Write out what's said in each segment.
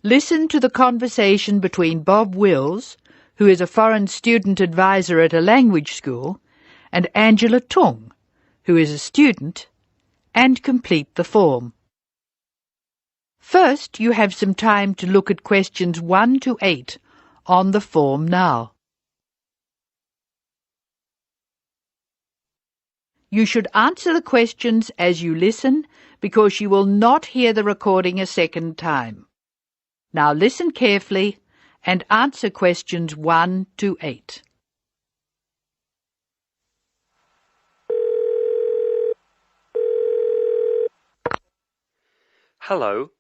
Listen to the conversation between Bob Wills, who is a foreign student advisor at a language school, and Angela Tung, who is a student, and complete the form. First, you have some time to look at questions 1 to 8 on the form now. You should answer the questions as you listen because you will not hear the recording a second time. Now listen carefully and answer questions 1 to 8. Hello,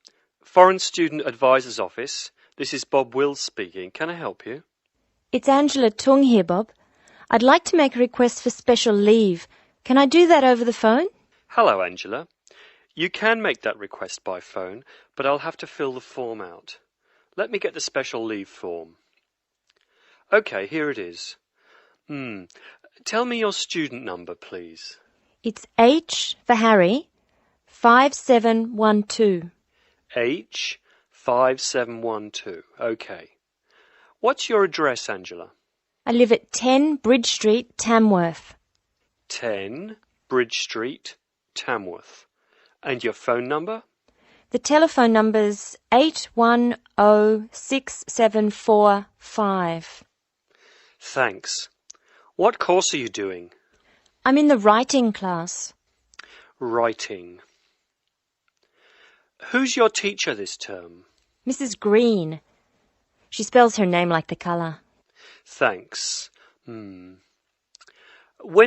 Foreign Student Advisor's Office. This is Bob Wills speaking. Can I help you? It's Angela Tung here, Bob. I'd like to make a request for special leave. Can I do that over the phone? Hello, Angela. You can make that request by phone, but I'll have to fill the form out. Let me get the special leave form. OK, here it is. Tell me your student number, please. It's H for Harry, 5712. H 5712. OK. What's your address, Angela? I live at 10 Bridge Street, Tamworth. 10 Bridge Street, Tamworth. And your phone number? The telephone number's 8106745. Thanks. What course are you doing? I'm in the writing class. Writing. Who's your teacher this term? Mrs. Green. She spells her name like the colour. Thanks. When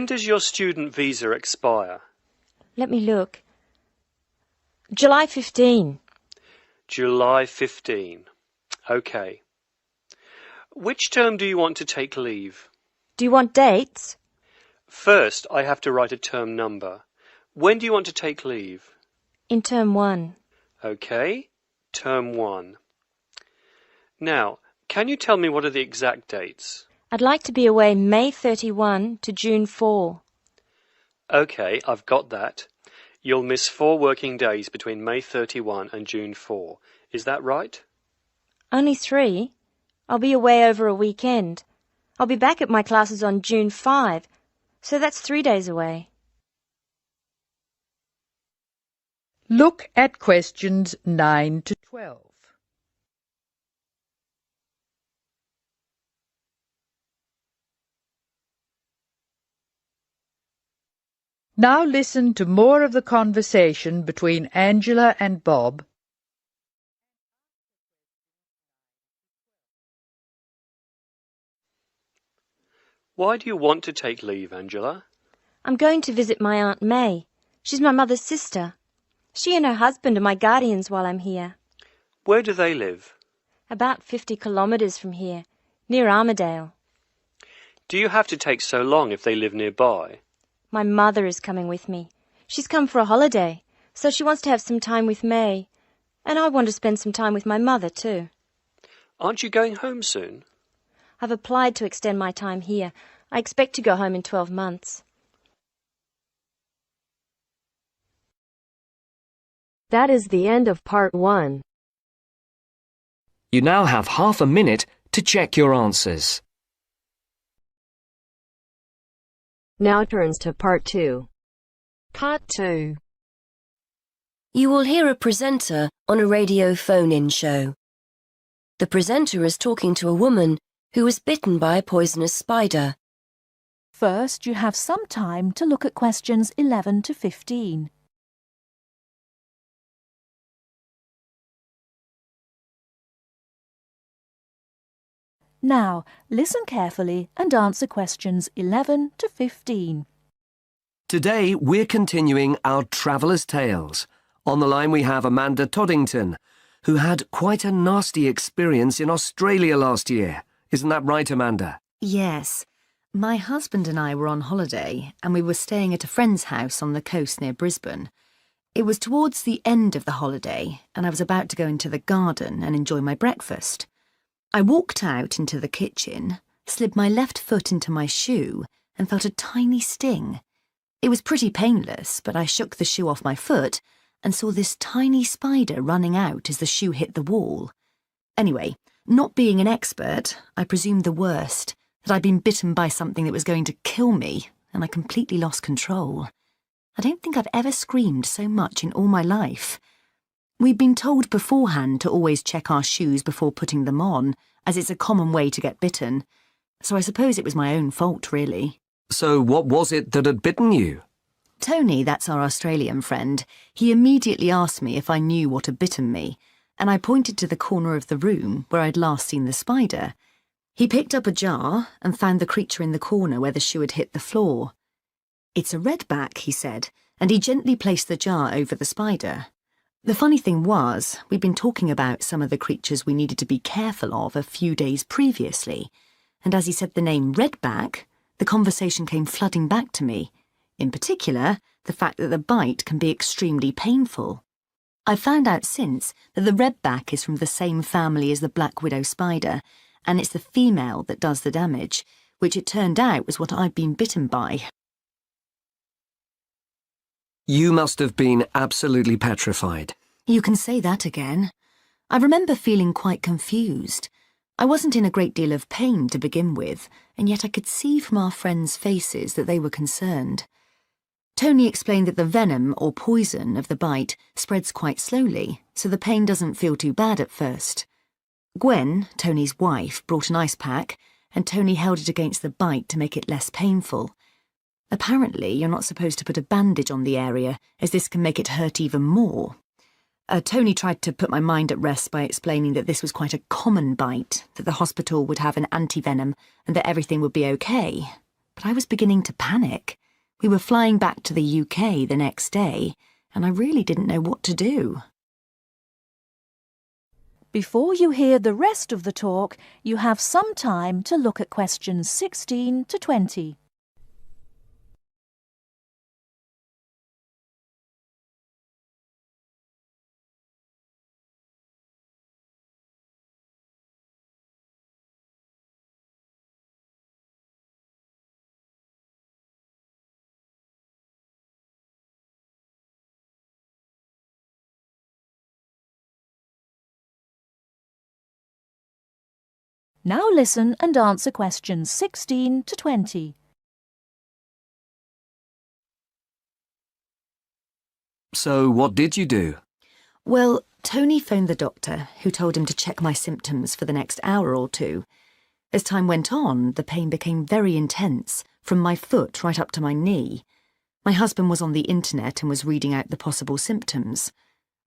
does your student visa expire? Let me look. July 15. July 15. OK. Which term do you want to take leave? Do you want dates? First, I have to write a term number. When do you want to take leave? In term 1. OK. Term 1. Now, can you tell me what are the exact dates? I'd like to be away May 31 to June 4. OK, I've got that. You'll miss 4 working days between May 31 and June 4. Is that right? Only 3. I'll be away over a weekend. I'll be back at my classes on June 5, so that's 3 days away. Look at questions 9 to 12. Now listen to more of the conversation between Angela and Bob. Why do you want to take leave, Angela? I'm going to visit my Aunt May. She's my mother's sister. She and her husband are my guardians while I'm here. Where do they live? About 50 kilometres from here, near Armadale. Do you have to take so long if they live nearby? My mother is coming with me. She's come for a holiday, so she wants to have some time with May. And I want to spend some time with my mother too. Aren't you going home soon? I've applied to extend my time here. I expect to go home in 12 months. That is the end of part 1. You now have half a minute to check your answers. Now turns to part 2. Part 2. You will hear a presenter on a radio phone-in show. The presenter is talking to a woman who was bitten by a poisonous spider. First, you have some time to look at questions 11 to 15. Now, listen carefully and answer questions 11 to 15. Today, we're continuing our Traveller's Tales. On the line we have Amanda Toddington, who had quite a nasty experience in Australia last year. Isn't that right, Amanda? Yes. My husband and I were on holiday and we were staying at a friend's house on the coast near Brisbane. It was towards the end of the holiday and I was about to go into the garden and enjoy my breakfast. I walked out into the kitchen, slid my left foot into my shoe and felt a tiny sting. It was pretty painless, but I shook the shoe off my foot and saw this tiny spider running out as the shoe hit the wall. Anyway, not being an expert, I presumed the worst, that I'd been bitten by something that was going to kill me, and I completely lost control. I don't think I've ever screamed so much in all my life. We'd been told beforehand to always check our shoes before putting them on, as it's a common way to get bitten. So I suppose it was my own fault, really. So what was it that had bitten you? Tony, that's our Australian friend, he immediately asked me if I knew what had bitten me, and I pointed to the corner of the room where I'd last seen the spider. He picked up a jar and found the creature in the corner where the shoe had hit the floor. "It's a redback," he said, and he gently placed the jar over the spider. The funny thing was, we'd been talking about some of the creatures we needed to be careful of a few days previously, and as he said the name redback, the conversation came flooding back to me. In particular, the fact that the bite can be extremely painful. I've found out since that the redback is from the same family as the black widow spider, and it's the female that does the damage, which it turned out was what I'd been bitten by. You must have been absolutely petrified. You can say that again. I remember feeling quite confused. I wasn't in a great deal of pain to begin with, and yet I could see from our friends' faces that they were concerned. Tony explained that the venom or poison of the bite spreads quite slowly, so the pain doesn't feel too bad at first. Gwen, Tony's wife, brought an ice pack, and Tony held it against the bite to make it less painful. Apparently, you're not supposed to put a bandage on the area, as this can make it hurt even more. Tony tried to put my mind at rest by explaining that this was quite a common bite, that the hospital would have an anti-venom, and that everything would be okay. But I was beginning to panic. We were flying back to the UK the next day, and I really didn't know what to do. Before you hear the rest of the talk, you have some time to look at questions 16 to 20. Now listen and answer questions 16 to 20. So what did you do? Well, Tony phoned the doctor, who told him to check my symptoms for the next hour or two. As time went on, the pain became very intense, from my foot right up to my knee. My husband was on the internet and was reading out the possible symptoms.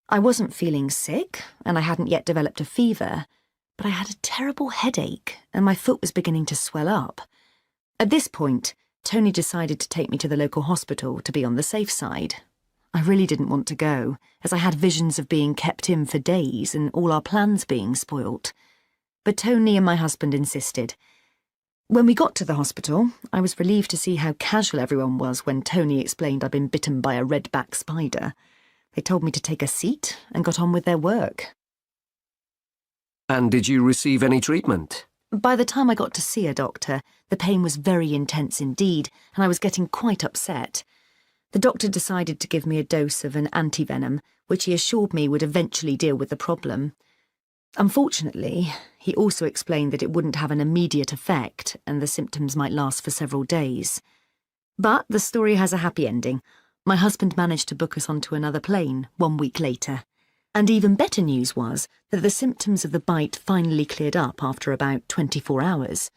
I wasn't feeling sick, and I hadn't yet developed a fever, but I had a terrible headache, and my foot was beginning to swell up. At this point, Tony decided to take me to the local hospital to be on the safe side. I really didn't want to go, as I had visions of being kept in for days and all our plans being spoilt. But Tony and my husband insisted. When we got to the hospital, I was relieved to see how casual everyone was when Tony explained I'd been bitten by a redback spider. They told me to take a seat and got on with their work. And did you receive any treatment? By the time I got to see a doctor, the pain was very intense indeed, and I was getting quite upset. The doctor decided to give me a dose of an anti-venom, which he assured me would eventually deal with the problem. Unfortunately, he also explained that it wouldn't have an immediate effect and the symptoms might last for several days. But the story has a happy ending. My husband managed to book us onto another plane 1 week later. And even better news was that the symptoms of the bite finally cleared up after about 24 hours.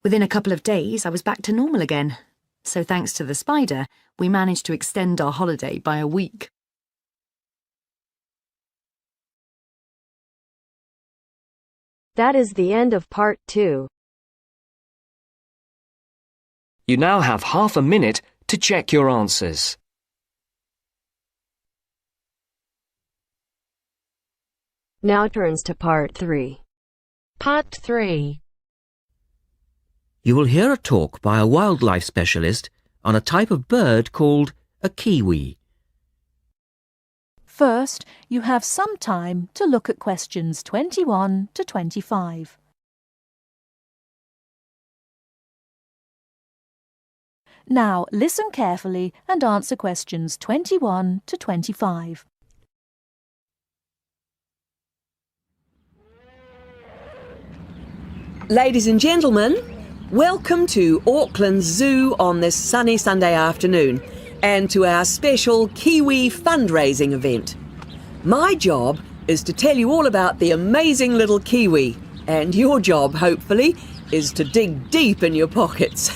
Within a couple of days, I was back to normal again. So thanks to the spider, we managed to extend our holiday by a week. That is the end of part 2. You now have half a minute to check your answers. Now turns to part 3. Part 3. You will hear a talk by a wildlife specialist on a type of bird called a kiwi. First, you have some time to look at questions 21 to 25. Now listen carefully and answer questions 21 to 25. Ladies and gentlemen, welcome to Auckland Zoo on this sunny Sunday afternoon and to our special Kiwi fundraising event. My job is to tell you all about the amazing little Kiwi, and your job, hopefully, is to dig deep in your pockets.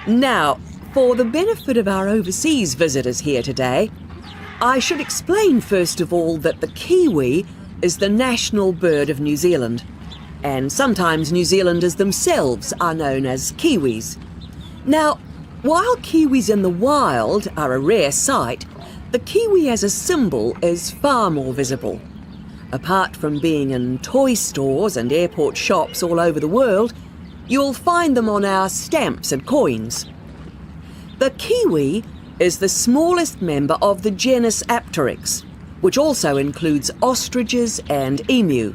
Now, for the benefit of our overseas visitors here today, I should explain first of all that the Kiwi is the national bird of New Zealand, and sometimes New Zealanders themselves are known as Kiwis. Now, while Kiwis in the wild are a rare sight, the Kiwi as a symbol is far more visible. Apart from being in toy stores and airport shops all over the world, you'll find them on our stamps and coins. The Kiwi is the smallest member of the genus Apteryx, which also includes ostriches and emu.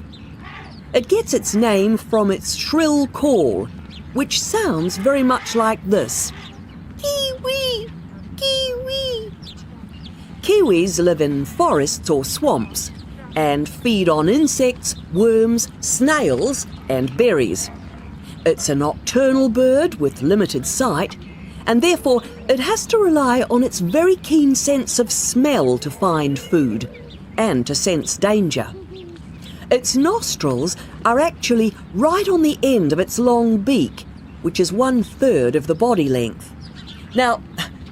It gets its name from its shrill call, which sounds very much like this. Kiwi! Kiwi! Kiwis live in forests or swamps and feed on insects, worms, snails and berries. It's a nocturnal bird with limited sight, and therefore it has to rely on its very keen sense of smell to find food and to sense danger. Its nostrils are actually right on the end of its long beak, which is 1/3 of the body length. Now,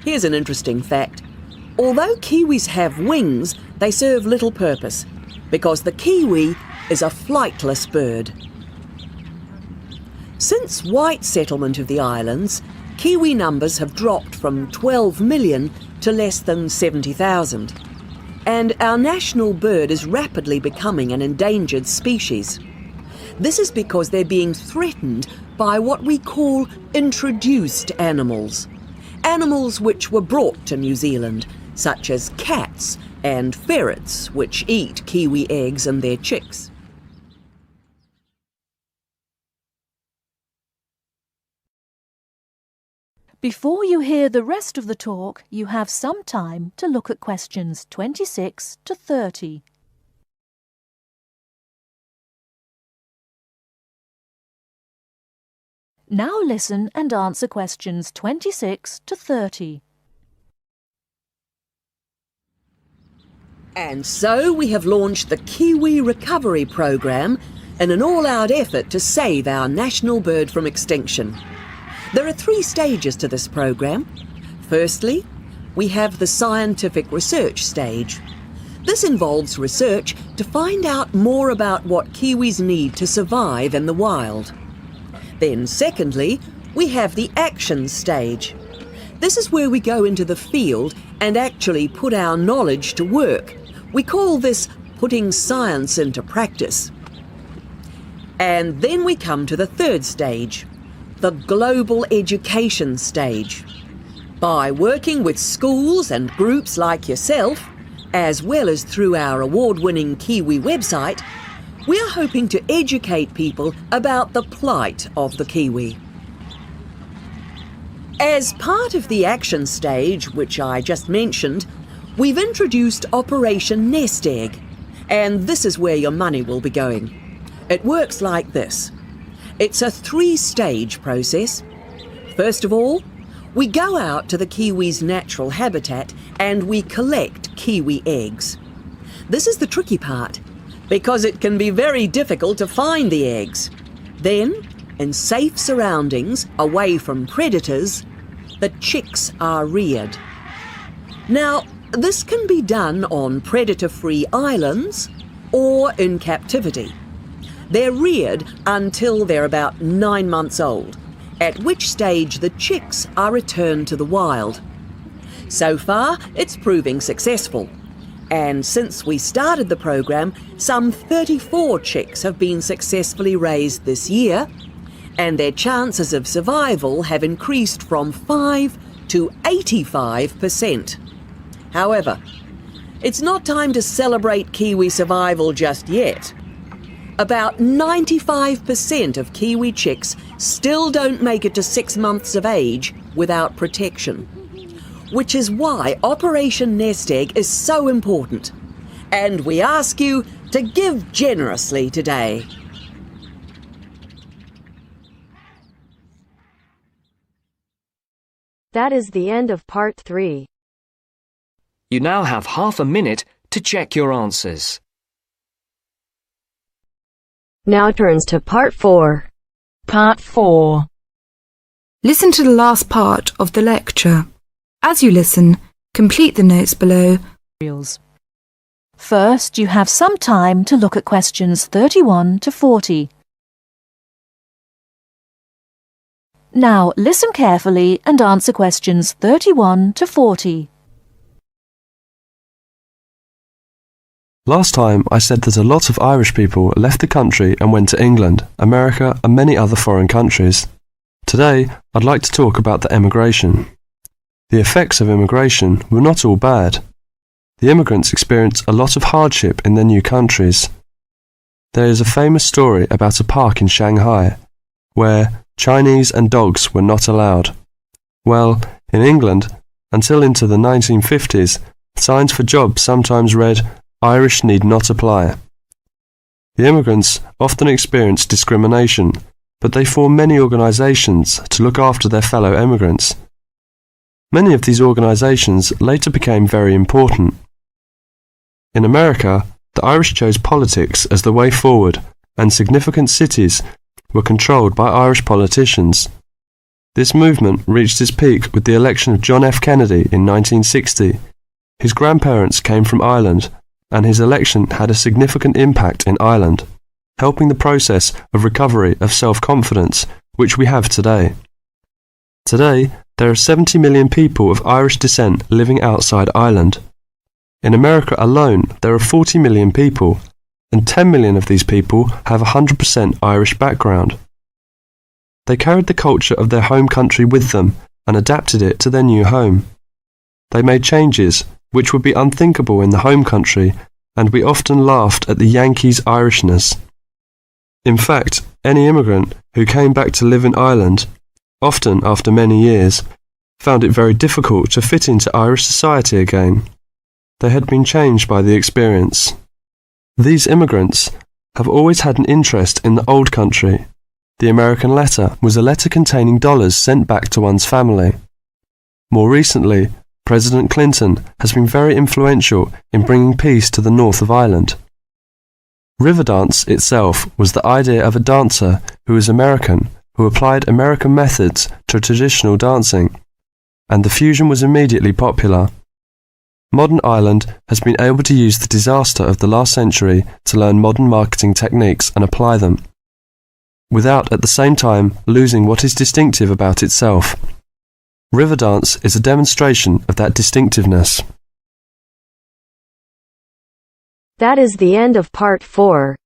here's an interesting fact. Although Kiwis have wings, they serve little purpose, because the Kiwi is a flightless bird. Since white settlement of the islands, Kiwi numbers have dropped from 12 million to less than 70,000. And our national bird is rapidly becoming an endangered species. This is because they're being threatened by what we call introduced animals. Animals which were brought to New Zealand, such as cats and ferrets, which eat Kiwi eggs and their chicks. Before you hear the rest of the talk, you have some time to look at questions 26 to 30. Now listen and answer questions 26 to 30. And so we have launched the Kiwi Recovery Programme in an all-out effort to save our national bird from extinction. There are 3 stages to this programme. Firstly, we have the scientific research stage. This involves research to find out more about what Kiwis need to survive in the wild. Then secondly, we have the action stage. This is where we go into the field and actually put our knowledge to work. We call this putting science into practice. And then we come to the 3rd stage, the global education stage. By working with schools and groups like yourself, as well as through our award-winning Kiwi website, we are hoping to educate people about the plight of the Kiwi. As part of the action stage, which I just mentioned, we've introduced Operation Nest Egg, and this is where your money will be going. It works like this. It's a 3-stage process. First of all, we go out to the Kiwi's natural habitat and we collect Kiwi eggs. This is the tricky part, because it can be very difficult to find the eggs. Then, in safe surroundings, away from predators, the chicks are reared. Now, this can be done on predator-free islands or in captivity. They're reared until they're about 9 months old, at which stage the chicks are returned to the wild. So far, it's proving successful. And since we started the programme, some 34 chicks have been successfully raised this year, and their chances of survival have increased from 5 to 85%. However, it's not time to celebrate Kiwi survival just yet. About 95% of Kiwi chicks still don't make it to 6 months of age without protection, which is why Operation Nest Egg is so important. And we ask you to give generously today. That is the end of part 3. You now have half a minute to check your answers. Now turns to part 4. Part 4. Listen to the last part of the lecture. As you listen, complete the notes below. First, you have some time to look at questions 31 to 40. Now, listen carefully and answer questions 31 to 40. Last time I said that a lot of Irish people left the country and went to England, America and many other foreign countries. Today I'd like to talk about the emigration. The effects of immigration were not all bad. The immigrants experienced a lot of hardship in their new countries. There is a famous story about a park in Shanghai where Chinese and dogs were not allowed. Well, in England, until into the 1950s, signs for jobs sometimes read, "Irish need not apply." The immigrants often experienced discrimination, but they formed many organisations to look after their fellow immigrants. Many of these organisations later became very important. In America, the Irish chose politics as the way forward, and significant cities were controlled by Irish politicians. This movement reached its peak with the election of John F. Kennedy in 1960. His grandparents came from Ireland, and his election had a significant impact in Ireland, helping the process of recovery of self-confidence which we have today. Today, there are 70 million people of Irish descent living outside Ireland. In America alone, there are 40 million people, and 10 million of these people have a 100% Irish background. They carried the culture of their home country with them and adapted it to their new home. They made changes which would be unthinkable in the home country, and we often laughed at the Yankees' Irishness. In fact, any immigrant who came back to live in Ireland, often after many years, found it very difficult to fit into Irish society again. They had been changed by the experience. These immigrants have always had an interest in the old country. The American letter was a letter containing dollars sent back to one's family. More recently, President Clinton has been very influential in bringing peace to the north of Ireland. Riverdance itself was the idea of a dancer who was American, who applied American methods to traditional dancing, and the fusion was immediately popular. Modern Ireland has been able to use the disaster of the last century to learn modern marketing techniques and apply them, without at the same time losing what is distinctive about itself. Riverdance is a demonstration of that distinctiveness. That is the end of part 4.